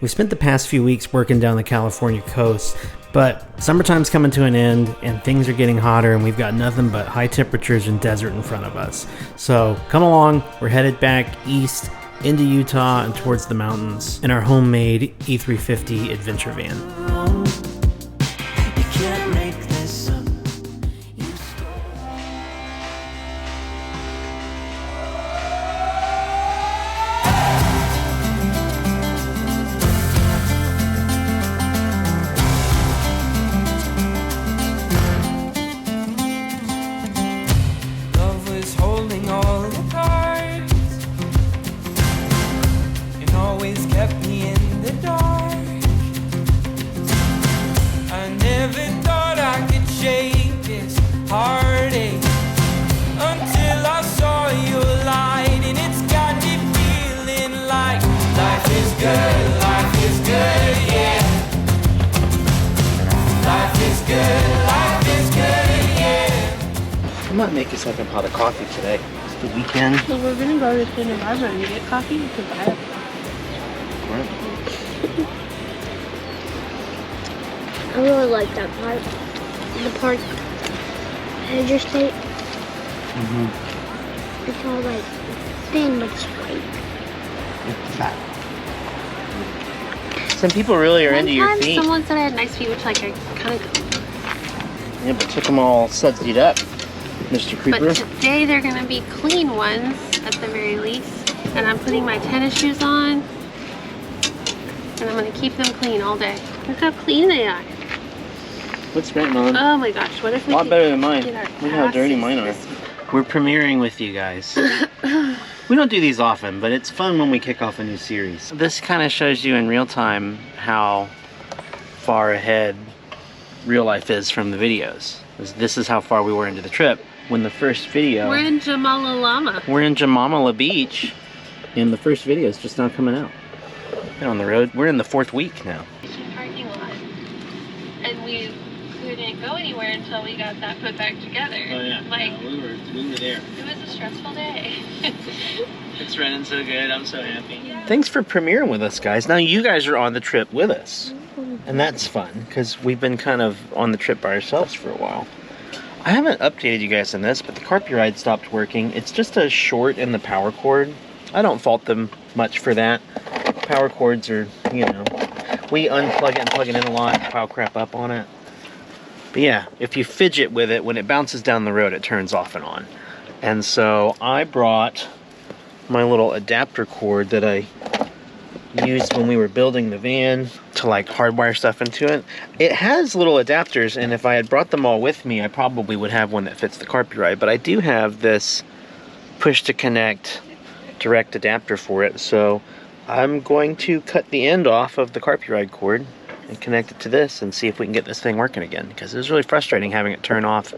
We've spent the past few weeks working down the California coast, but summertime's coming to an end and things are getting hotter and we've got nothing but high temperatures and desert in front of us. So come along, we're headed back east into Utah and towards the mountains in our homemade E350 adventure van. I might make a second pot of coffee today. It's the weekend. So we're gonna go to Santa Barbara and get coffee. You can buy it. Right. I really like that part. The park Hedger State. It's all like thin but straight. It's fat. Some people really are into your feet. Someone said I had nice feet, which like I kind of. Yeah, but took them all sudsed up, Mr. Creeper. But today they're gonna be clean ones at the very least, and I'm putting my tennis shoes on, and I'm gonna keep them clean all day. Look how clean they are. What's written on? Oh my gosh, what if we a lot better than mine. Look Look how dirty mine are. We're premiering with you guys. We don't do these often, but it's fun when we kick off a new series. This kind of shows you in real time how far ahead real life is from the videos. This is how far we were into the trip. When the first video... We're in Jamalama. We're in Jamamala Beach, and the first video is just now coming out. Been on the road. We're in the 4th week now. Parking lot. And we didn't go anywhere until we got that put back together. Oh yeah. Like, we were there. It was a stressful day. It's running so good. I'm so happy. Yeah. Thanks for premiering with us, guys. Now you guys are on the trip with us. And that's fun, because we've been kind of on the trip by ourselves for a while. I haven't updated you guys on this, but the carpet ride stopped working. It's just a short in the power cord. I don't fault them much for that. Power cords are, you know, we unplug it and plug it in a lot, pile crap up on it. But yeah, if you fidget with it, when it bounces down the road, it turns off and on. And so I brought my little adapter cord that I used when we were building the van to like hardwire stuff into it. It has little adapters, and if I had brought them all with me, I probably would have one that fits the carpet ride, but I do have this push to connect direct adapter for it, so I'm going to cut the end off of the carpet ride cord and connect it to this and see if we can get this thing working again, because it was really frustrating having it turn off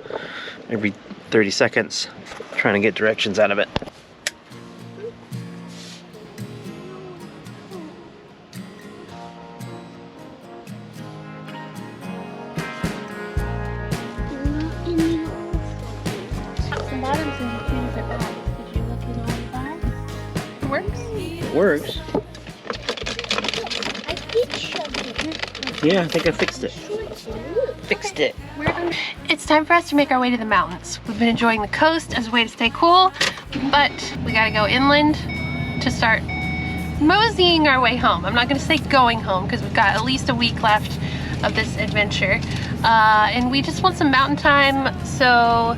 every 30 seconds trying to get directions out of it. Works. I fixed it. Yeah, I think I fixed it. Fixed it. It's time for us to make our way to the mountains. We've been enjoying the coast as a way to stay cool, but we gotta go inland to start moseying our way home. I'm not gonna say going home because we've got at least a week left of this adventure. And we just want some mountain time so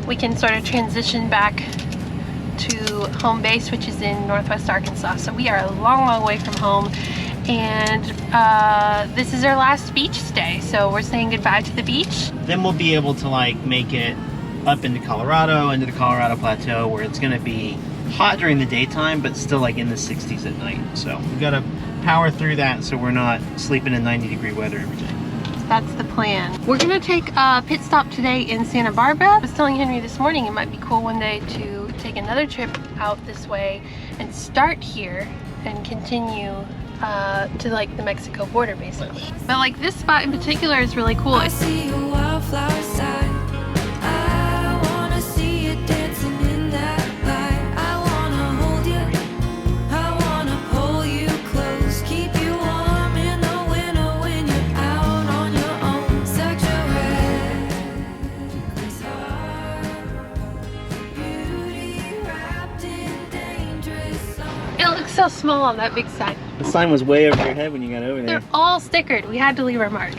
we can sort of transition back to home base, which is in Northwest Arkansas. So we are a long, long way from home, and this is our last beach stay. So we're saying goodbye to the beach. Then we'll be able to like make it up into Colorado, into the Colorado Plateau, where it's gonna be hot during the daytime, but still like in the 60s at night. So we've got to power through that so we're not sleeping in 90-degree weather every day. That's the plan. We're gonna take a pit stop today in Santa Barbara. I was telling Henry this morning it might be cool one day to take another trip out this way and start here and continue to like the Mexico border basically. But like this spot in particular is really cool. I see a wildflower sign. I wanna see you dancing in that light. I wanna hold you. I wanna pull you close, keep you warm. small on that big sign. The sign was way over your head when you got over there. They're all stickered. We had to leave our mark.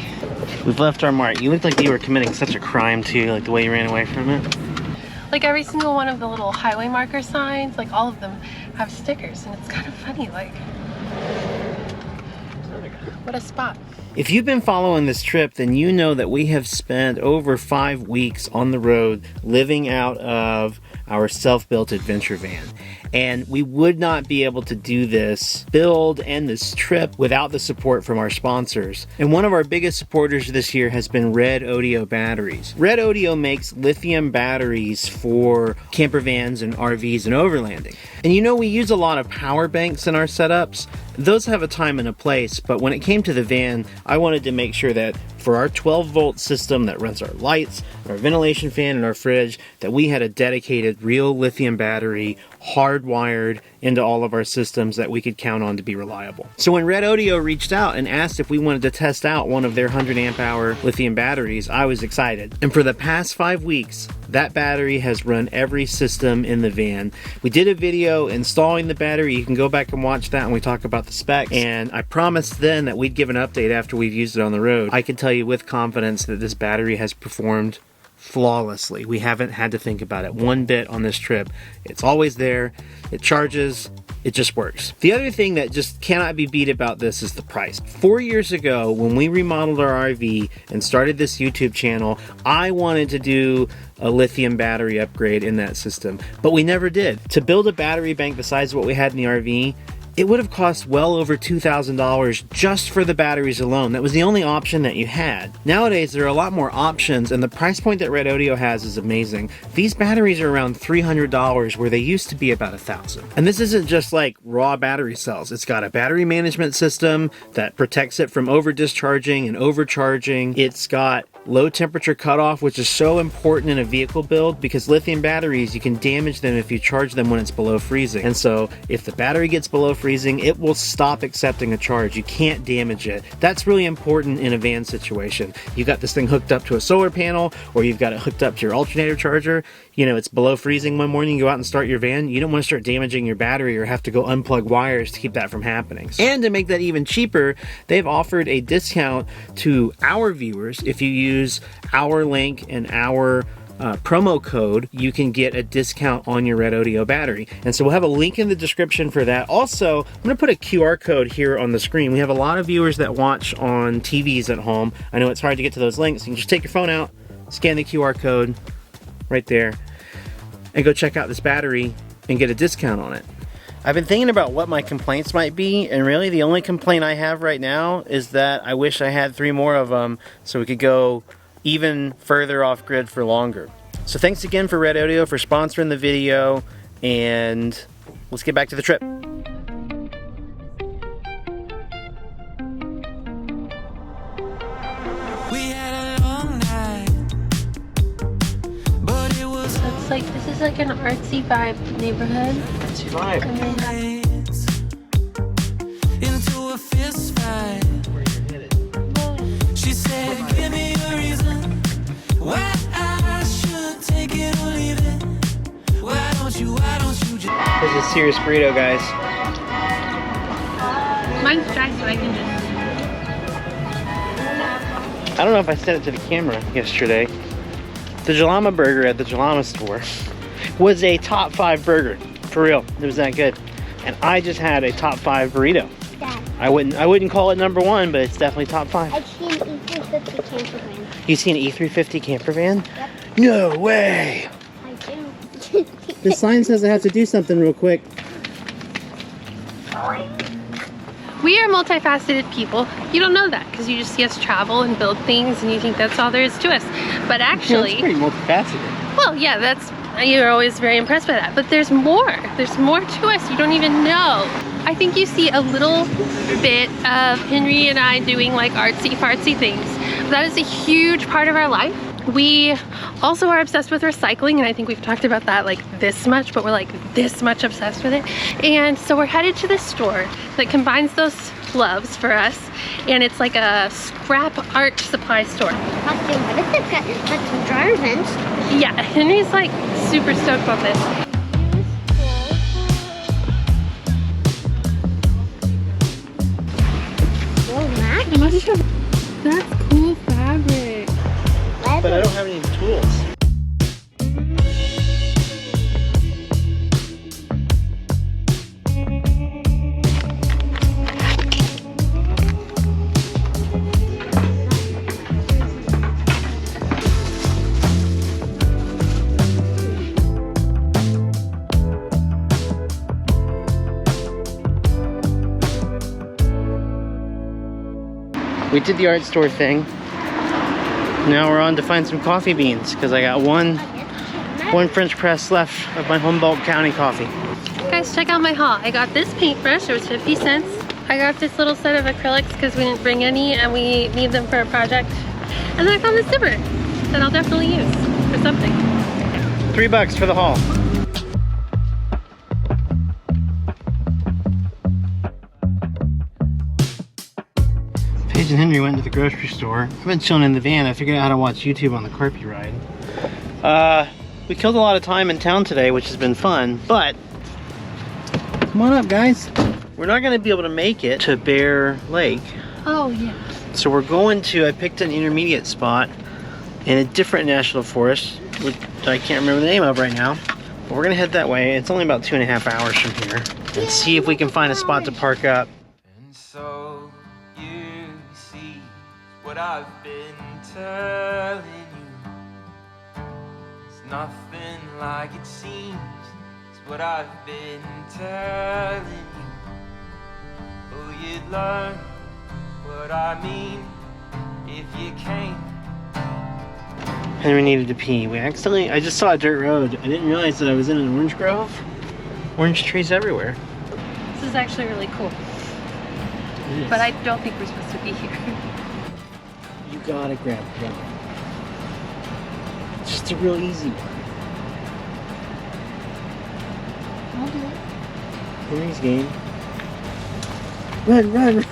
We've left our mark. You looked like you were committing such a crime too, like the way you ran away from it. Like every single one of the little highway marker signs, like all of them have stickers, and it's kind of funny, like, what a spot. If you've been following this trip, then you know that we have spent over 5 weeks on the road living out of our self-built adventure van. And we would not be able to do this build and this trip without the support from our sponsors. And one of our biggest supporters this year has been Red Odeo Batteries. Red Odeo makes lithium batteries for camper vans and RVs and overlanding. And you know, we use a lot of power banks in our setups. Those have a time and a place, but when it came to the van, I wanted to make sure that for our 12-volt system that runs our lights, our ventilation fan, and our fridge, that we had a dedicated real lithium battery hardwired into all of our systems that we could count on to be reliable. So when Red Odeo reached out and asked if we wanted to test out one of their 100 amp hour lithium batteries, I was excited. And for the past 5 weeks, that battery has run every system in the van. We did a video installing the battery. You can go back and watch that, and we talk about the specs. And I promised then that we'd give an update after we've used it on the road. I can tell you with confidence that this battery has performed flawlessly. We haven't had to think about it one bit on this trip. It's always there. It charges. It just works. The other thing that just cannot be beat about this is the price. 4 years ago, when we remodeled our RV and started this YouTube channel, I wanted to do a lithium battery upgrade in that system, but we never did. To build a battery bank besides what we had in the RV, it would have cost well over $2,000 just for the batteries alone. That was the only option that you had. Nowadays, there are a lot more options, and the price point that Red Odeo has is amazing. These batteries are around $300 where they used to be about $1,000. And this isn't just like raw battery cells. It's got a battery management system that protects it from over discharging and overcharging. It's got low temperature cutoff, which is so important in a vehicle build because lithium batteries, you can damage them if you charge them when it's below freezing. And so if the battery gets below freezing, it will stop accepting a charge. You can't damage it. That's really important in a van situation. You got this thing hooked up to a solar panel, or you've got it hooked up to your alternator charger. You know, it's below freezing one morning, you go out and start your van. You don't want to start damaging your battery or have to go unplug wires to keep that from happening. And to make that even cheaper, they've offered a discount to our viewers. If you use our link and our promo code, you can get a discount on your Red Odeo battery. And so we'll have a link in the description for that. Also, I'm going to put a QR code here on the screen. We have a lot of viewers that watch on TVs at home. I know it's hard to get to those links. You can just take your phone out, scan the QR code right there, and go check out this battery and get a discount on it. I've been thinking about what my complaints might be, and really the only complaint I have right now is that I wish I had 3 more of them so we could go even further off grid for longer. So thanks again for Red Odeo for sponsoring the video, and let's get back to the trip. We had a long night, but it was It's like, this is like an artsy vibe neighborhood. Artsy vibe. And they have nights into a fist fight. Where you're headed. She said, give me a reason why I should take it or leave it. Why don't you just... This is a serious burrito, guys. Mine's dry, so I can just... I don't know if I said it to the camera yesterday. The Jalama burger at the Jalama store was a top 5 burger. For real, it was that good. And I just had a top 5 burrito. Dad, I wouldn't call it number 1, but it's definitely top 5. I've seen an E350 camper van. You see an E350 camper van? Yep, No way! I do. The sign says I have to do something real quick. We are multifaceted people. You don't know that because you just see us travel and build things and you think that's all there is to us. But actually, It's pretty multifaceted. well, yeah, you're always very impressed by that. But there's more. There's more to us you don't even know. I think you see a little bit of Henry and I doing like artsy fartsy things. That is a huge part of our life. We also are obsessed with recycling, and I think we've talked about that like this much, but we're like this much obsessed with it. And so we're headed to this store that combines those loves for us, and it's like a scrap art supply store. Costume, but it's got some dryer vents. Yeah, Henry's like super stoked on this. That's cool fabric. But I don't have any tools. We did the art store thing. Now we're on to find some coffee beans because I got one French press left of my Humboldt County coffee. Guys, check out my haul. I got this paintbrush, it was 50 cents. I got this little set of acrylics because we didn't bring any and we need them for a project. And then I found this zipper that I'll definitely use for something. $3 for the haul. Paige and Henry went to the grocery store. I've been chilling in the van. I figured out how to watch YouTube on the Carpy ride. We killed a lot of time in town today, which has been fun, but come on up, guys. We're not going to be able to make it to Bear Lake. Oh, yeah. So we're going to, I picked an intermediate spot in a different national forest, which I can't remember the name of right now. But we're going to head that way. It's only about 2.5 hours from here. And see if we can find a spot to park up. And so you see what I've been telling you. It's nothing like it seems. It's what I've been telling you. Oh, you'd learn what I mean if you came. Henry needed to pee. I just saw a dirt road. I didn't realize that I was in an orange grove. Orange trees everywhere. This is actually really cool. It is. But I don't think we're supposed to be here. You gotta grab one. It's just a real easy one. I'll do it. Henry's game. Run, run, run.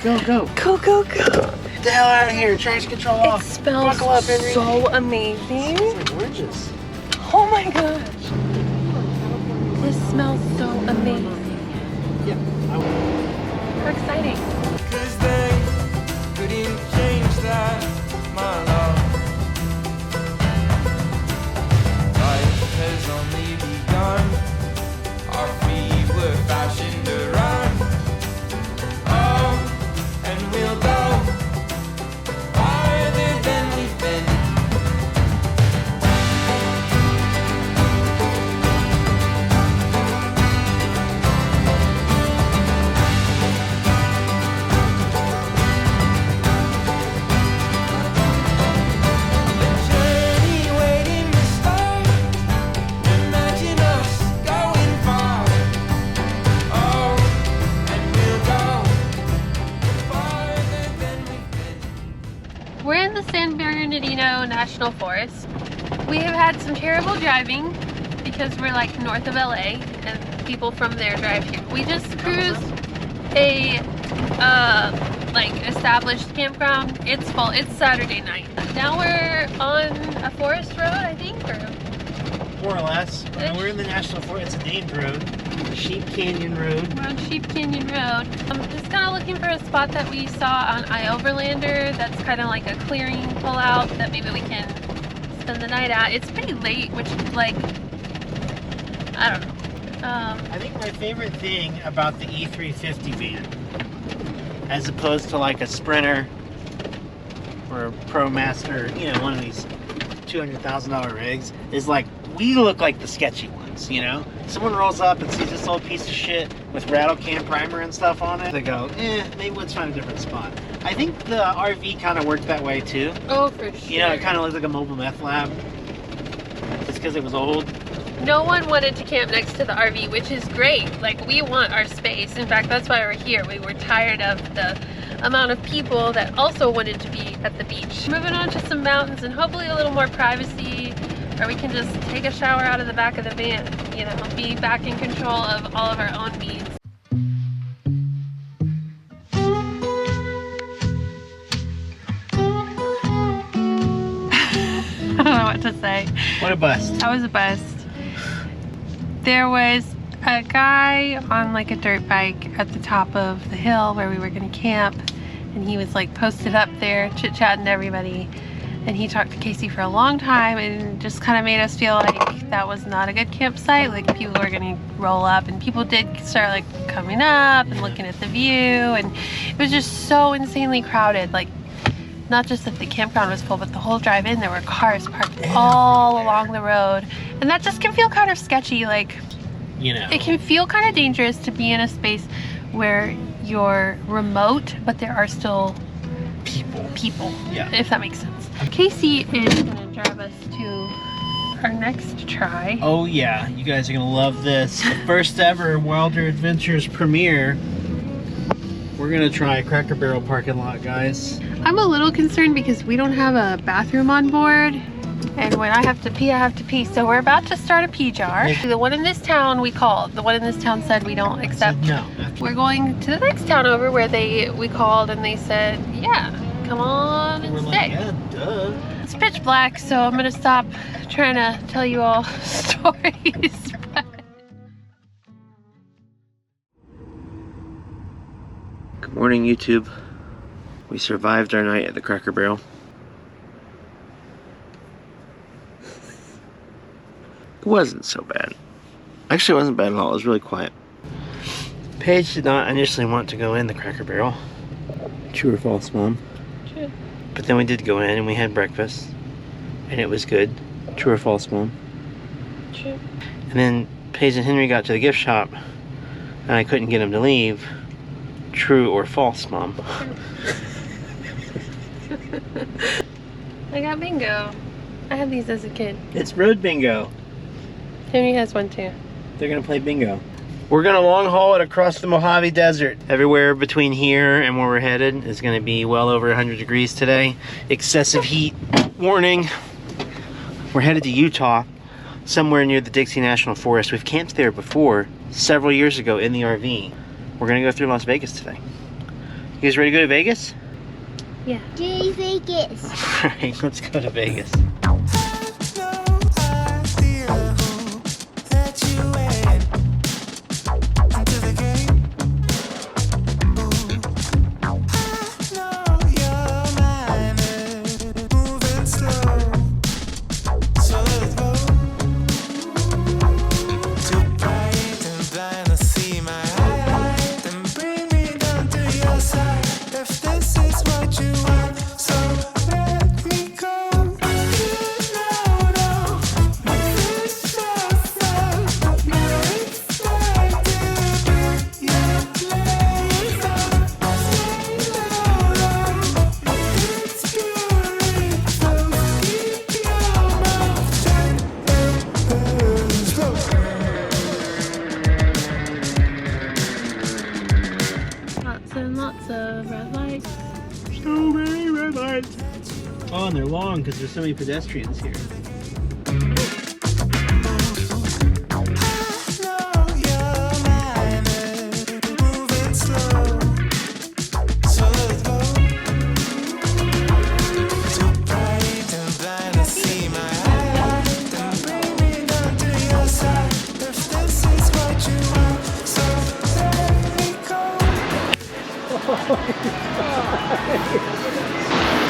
Go, go. Go, go, go. Get the hell out of here. Traction control It off. smells Buckle up, Henry. so amazing. It's like oranges. Oh my gosh. This smells so amazing. Yeah. How exciting. 'Cause they couldn't change that, my love. Life has only begun. Our feet were fashioned to run. Oh, and we'll go farther than we've been. The journey waiting to start. Imagine us going far. Oh, and we'll go farther than we've been. We're in the San Bernardino National Forest. We have had some terrible driving because we're like north of LA and people from there drive here. We just cruised a like established campground. It's full. It's Saturday night. Now we're on a forest road, I think, or More or less. We're in the National Forest. It's a named road. Sheep Canyon Road. we're on Sheep Canyon Road. I'm just kind of looking for a spot that we saw on iOverlander that's kind of like a clearing pullout that maybe we can spend the night at. It's pretty late, which is like, I don't know. I think my favorite thing about the E350 van, as opposed to like a Sprinter or a ProMaster, you know, one of these $200,000 rigs, is like we look like the sketchy ones, you know? Someone rolls up and sees this old piece of shit with rattle can primer and stuff on it, they go, maybe let's find a different spot. I think the RV kind of worked that way too. Oh, for sure. You know, it kind of looked like a mobile meth lab. Just because it was old. No one wanted to camp next to the RV, which is great. Like, we want our space. In fact, that's why we're here. We were tired of the amount of people that also wanted to be at the beach. Moving on to some mountains and hopefully a little more privacy, or we can just take a shower out of the back of the van, you know, be back in control of all of our own needs. I don't know what to say. What a bust. That was a bust. There was a guy on like a dirt bike at the top of the hill where we were gonna camp, and he was like posted up there chit-chatting to everybody, and he talked to Casey for a long time and just kind of made us feel like that was not a good campsite. Like people were gonna roll up, and people did start like coming up and looking at the view, and it was just so insanely crowded. Like not just that the campground was full, but the whole drive in there were cars parked all along the road, and that just can feel kind of sketchy. Like, you know, it can feel kind of dangerous to be in a space where you're remote, but there are still people, Yeah. if that makes sense. Casey is gonna drive us to our next try. Oh yeah, you guys are gonna love this. The first ever Wilder Adventures premiere. We're gonna try Cracker Barrel parking lot, guys. I'm a little concerned because we don't have a bathroom on board, and when I have to pee, I have to pee. So we're about to start a pee jar. The one in this town we called. The one in this town said we don't accept. No. We're going to the next town over where we called, and they said, yeah, come on and We're stay. like, yeah, duh. It's pitch black, so I'm gonna stop trying to tell you all stories. Good morning, YouTube. We survived our night at the Cracker Barrel. It wasn't so bad. Actually, it wasn't bad at all. It was really quiet. Paige did not initially want to go in the Cracker Barrel. True or false, Mom? True. But then we did go in and we had breakfast. And it was good. True or false, Mom? True. And then Paige and Henry got to the gift shop and I couldn't get them to leave. True or false, Mom? I got bingo. I had these as a kid. It's road bingo. Henry has one too. They're gonna play bingo. We're gonna long haul it across the Mojave Desert. Everywhere between here and where we're headed is gonna be well over 100 degrees today. Excessive heat warning. We're headed to Utah, somewhere near the Dixie National Forest. We've camped there before, several years ago in the RV. We're gonna go through Las Vegas today. You guys ready to go to Vegas? Yeah. Yay, Vegas. All right, let's go to Vegas. Lots of red lights. So many red lights. Oh, and they're long because there's so many pedestrians here.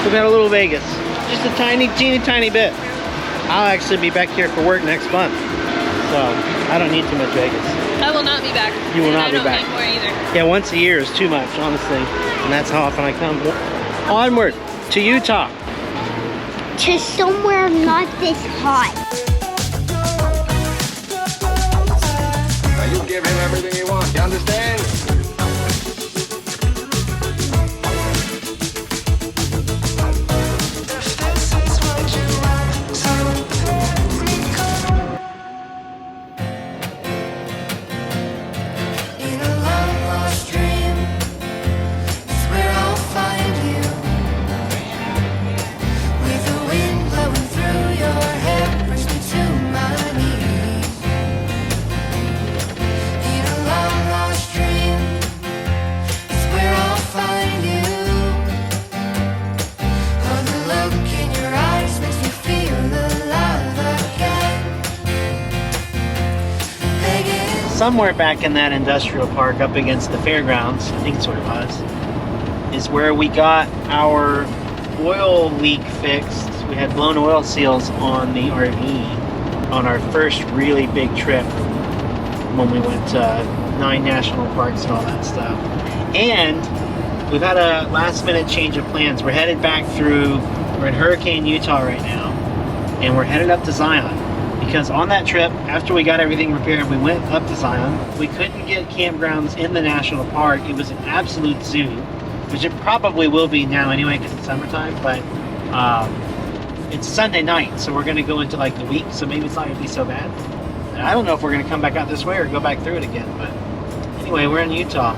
We've had a little Vegas, just a teeny tiny bit. I'll actually be back here for work next month, so I don't need too much Vegas. I will not be back. You will not be back. I don't need more either. Yeah, once a year is too much, honestly, and that's how often I come. Onward to Utah. To somewhere not this hot. Now you give him everything he wants, you understand? In a long lost somewhere back in that industrial park up against the fairgrounds, I think it's what it was, is where we got our oil leak fixed. We had blown oil seals on the RV on our first really big trip when we went to 9 national parks and all that stuff. And we've had a last minute change of plans. We're headed back through, we're in Hurricane, Utah right now, and we're headed up to Zion. Because on that trip, after we got everything repaired, we went up to Zion. We couldn't get campgrounds in the national park. It was an absolute zoo, which it probably will be now anyway because it's summertime, but it's Sunday night, so we're going to go into like the week, so maybe it's not going to be so bad. And I don't know if we're going to come back out this way or go back through it again, but anyway, we're in Utah.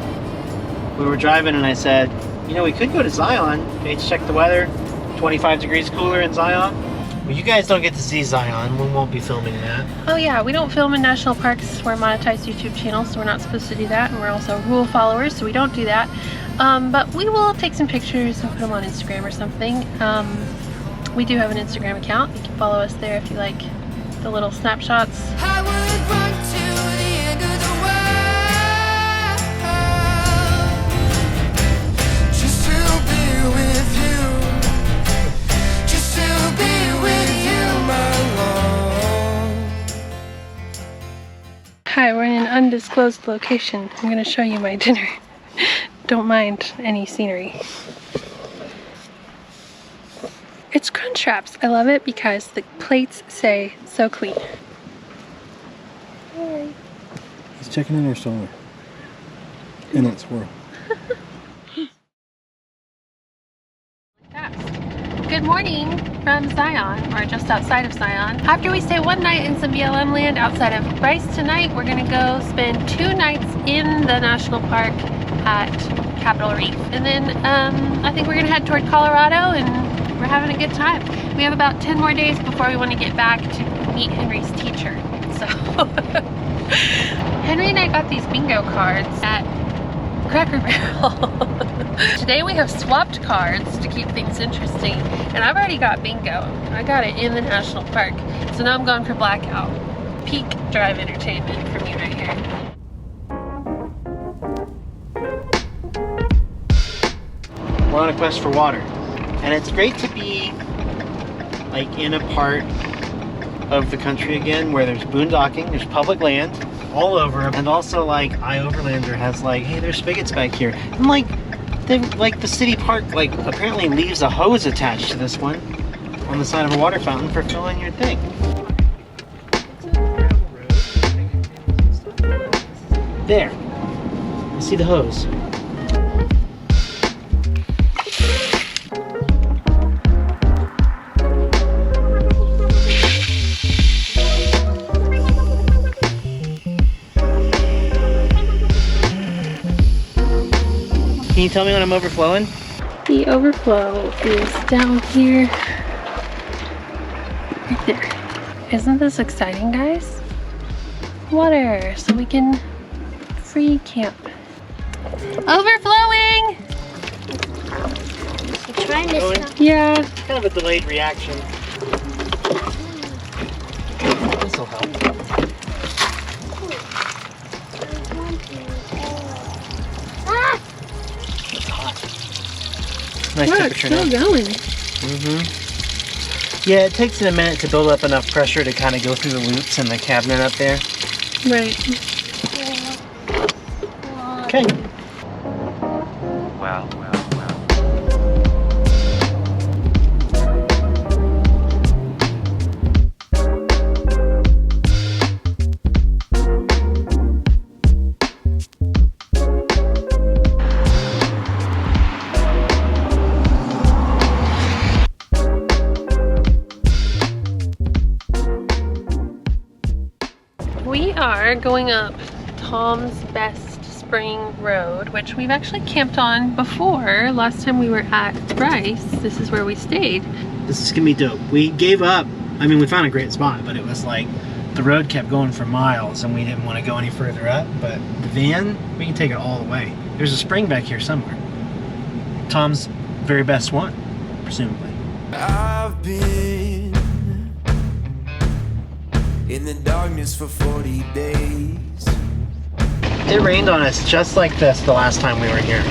We were driving and I said, you know, we could go to Zion. Okay, check the weather. 25 degrees cooler in Zion. Well, you guys don't get to see Zion. We won't be filming that. Oh yeah, we don't film in national parks. We're a monetized YouTube channel, so we're not supposed to do that. And we're also rule followers, so we don't do that. But we will take some pictures and put them on Instagram or something. We do have an Instagram account. You can follow us there if you like the little snapshots. I would run to the end of the world just to be with you, just to be with you, my love. Hi, we're in an undisclosed location. I'm going to show you my dinner. Don't mind any scenery. It's Crunch Wraps. I love it because the plates say so clean. He's checking in our solar. In that swirl. Good morning from Zion, or just outside of Zion. After we stay one night in some BLM land outside of Bryce tonight, we're gonna go spend 2 nights in the national park at Capitol Reef. And then I think we're gonna head toward Colorado and we're having a good time. We have about 10 more days before we want to get back to meet Henry's teacher. So Henry and I got these bingo cards at Cracker Barrel. Today we have swapped cards to keep things interesting, and I've already got bingo. I got it in the national park, so now I'm going for blackout. Peak drive entertainment for me right here. We're on a quest for water, and it's great to be like in a part of the country again where there's boondocking, there's public land all over, and also like iOverlander has like, hey, there's spigots back here, and like the city park like apparently leaves a hose attached to this one on the side of a water fountain for filling your thing. There, you see the hose. Can you tell me when I'm overflowing? The overflow is down here, right there. Isn't this exciting, guys? Water, so we can free camp. Overflowing! I'm trying to stop. Yeah. Kind of a delayed reaction. This will help. Ah! It's hot. Nice Wow, it's temperature still now. going. Yeah, it takes it a minute to build up enough pressure to kind of go through the loops in the cabinet up there. Right. Okay. Well. We are going up Tom's Best Spring Road, which we've actually camped on before. Last time we were at Bryce, this is where we stayed. This is gonna be dope. We gave up. I mean, we found a great spot, but it was like the road kept going for miles and we didn't want to go any further up. But the van, we can take it all the way. There's a spring back here somewhere. Tom's very best one, presumably. I've been in the darkness for 40 days. It rained on us just like this the last time we were here.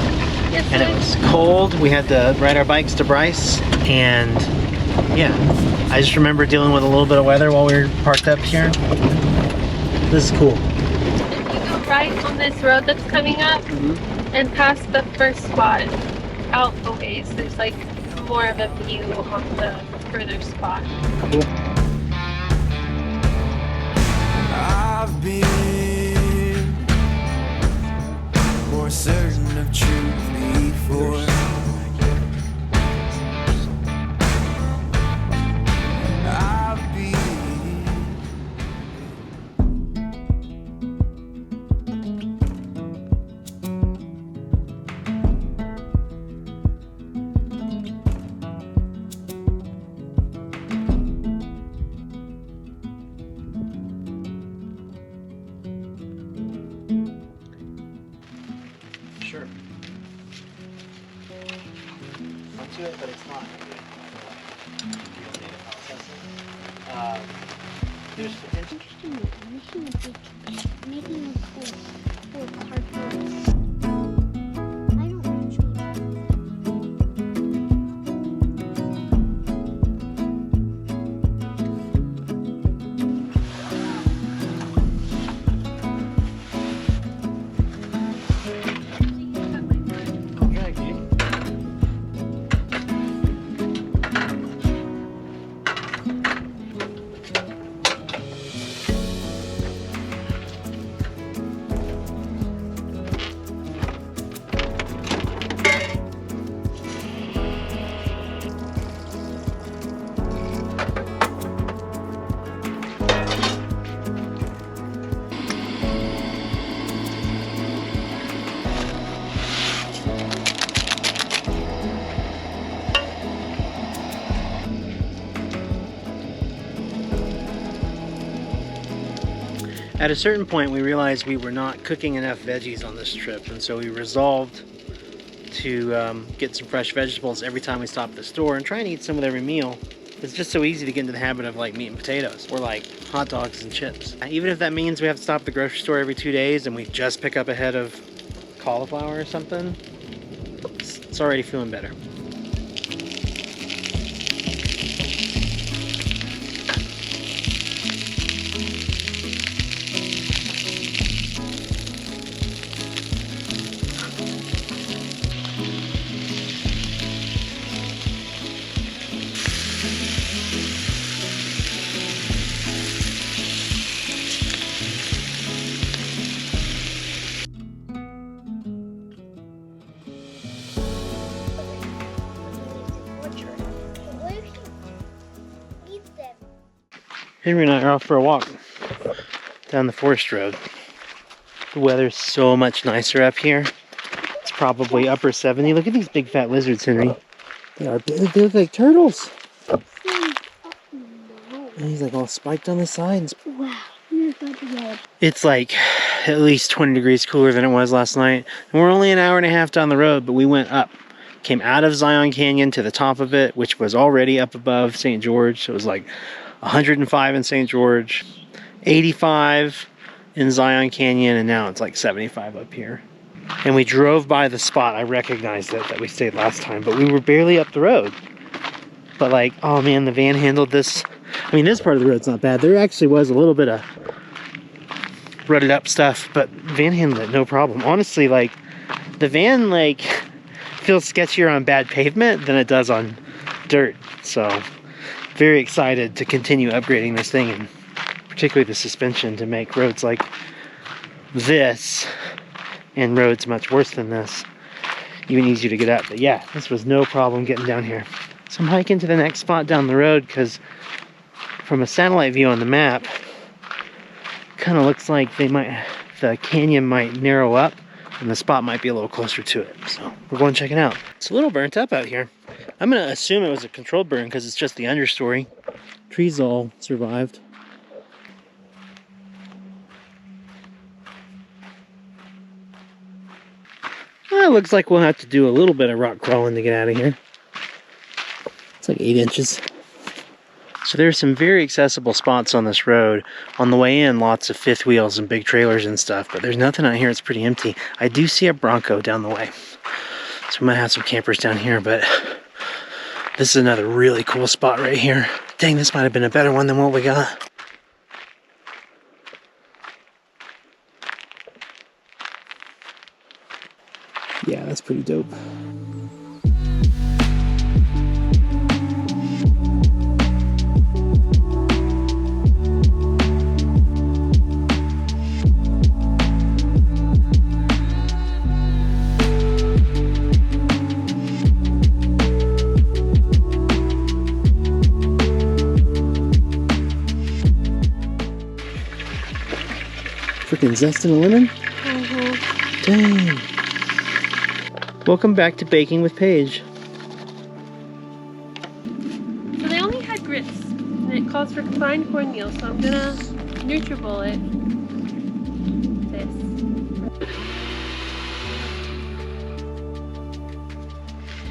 Yes, And it was cold. We had to ride our bikes to Bryce. And yeah, I just remember dealing with a little bit of weather while we were parked up here. This is cool. If you go right on this road that's coming up and past the first spot, out the ways, there's like more of a view on the further spot. Cool. I've been more certain of truth before. I've been Sure. Onto it, but it's not. There's potential. Making a cool cartoons. I don't usually. Drag you. At a certain point, we realized we were not cooking enough veggies on this trip, and so we resolved to get some fresh vegetables every time we stop at the store and try and eat some with every meal. It's just so easy to get into the habit of like meat and potatoes or like hot dogs and chips. Even if that means we have to stop at the grocery store every 2 days and we just pick up a head of cauliflower or something, it's already feeling better. Henry and I are off for a walk down the forest road. The weather's so much nicer up here. It's probably upper 70. Look at these big fat lizards, Henry. They are big. They look like turtles. And he's like all spiked on the sides. Wow. It's like at least 20 degrees cooler than it was last night. And we're only an hour and a half down the road, but we went up. Came out of Zion Canyon to the top of it, which was already up above St. George. So it was like 105 in St. George, 85 in Zion Canyon, and now it's like 75 up here. And we drove by the spot. I recognized it that we stayed last time, but we were barely up the road. But like, oh man, the van handled this. I mean, this part of the road's not bad. There actually was a little bit of rutted up stuff, but van handled it no problem. Honestly, like the van like feels sketchier on bad pavement than it does on dirt. So very excited to continue upgrading this thing, and particularly the suspension, to make roads like this and roads much worse than this even easier to get up. But yeah, this was no problem getting down here. So I'm hiking to the next spot down the road because from a satellite view on the map, kind of looks like the canyon might narrow up and the spot might be a little closer to it. So we're going to check it out. It's a little burnt up out here. I'm going to assume it was a controlled burn because it's just the understory. Trees all survived. Well, it looks like we'll have to do a little bit of rock crawling to get out of here. It's like 8 inches. So there's some very accessible spots on this road. On the way in, lots of fifth wheels and big trailers and stuff, but there's nothing out here. It's pretty empty. I do see a Bronco down the way. So we might have some campers down here, but this is another really cool spot right here. Dang, this might have been a better one than what we got. Yeah, that's pretty dope. Freaking zest in a lemon? Dang. Welcome back to Baking with Paige. So they only had grits, and it calls for combined cornmeal, so I'm gonna NutriBullet this.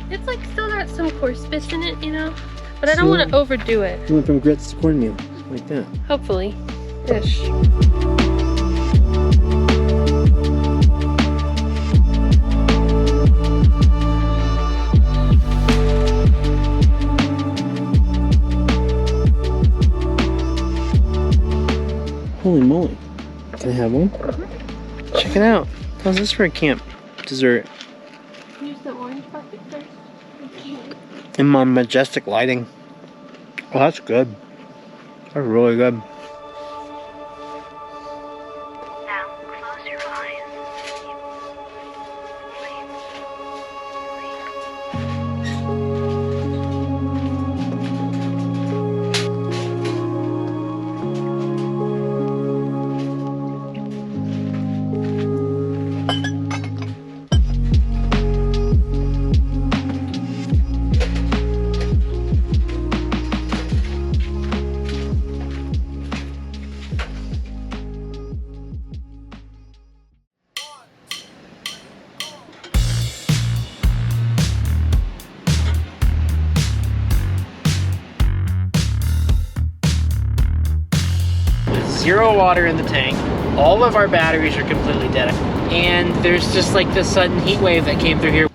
It's like still got some coarse bits in it, you know? But I don't want to overdo it. You went from grits to cornmeal, like that. Hopefully. Ish. Holy moly. Can I have one? Check it out. How's this for a camp dessert? Use the orange bucket first. In my majestic lighting. Oh, that's good. That's really good. Now close your eyes. Zero water in the tank. All of our batteries are completely dead. And there's just like this sudden heat wave that came through here.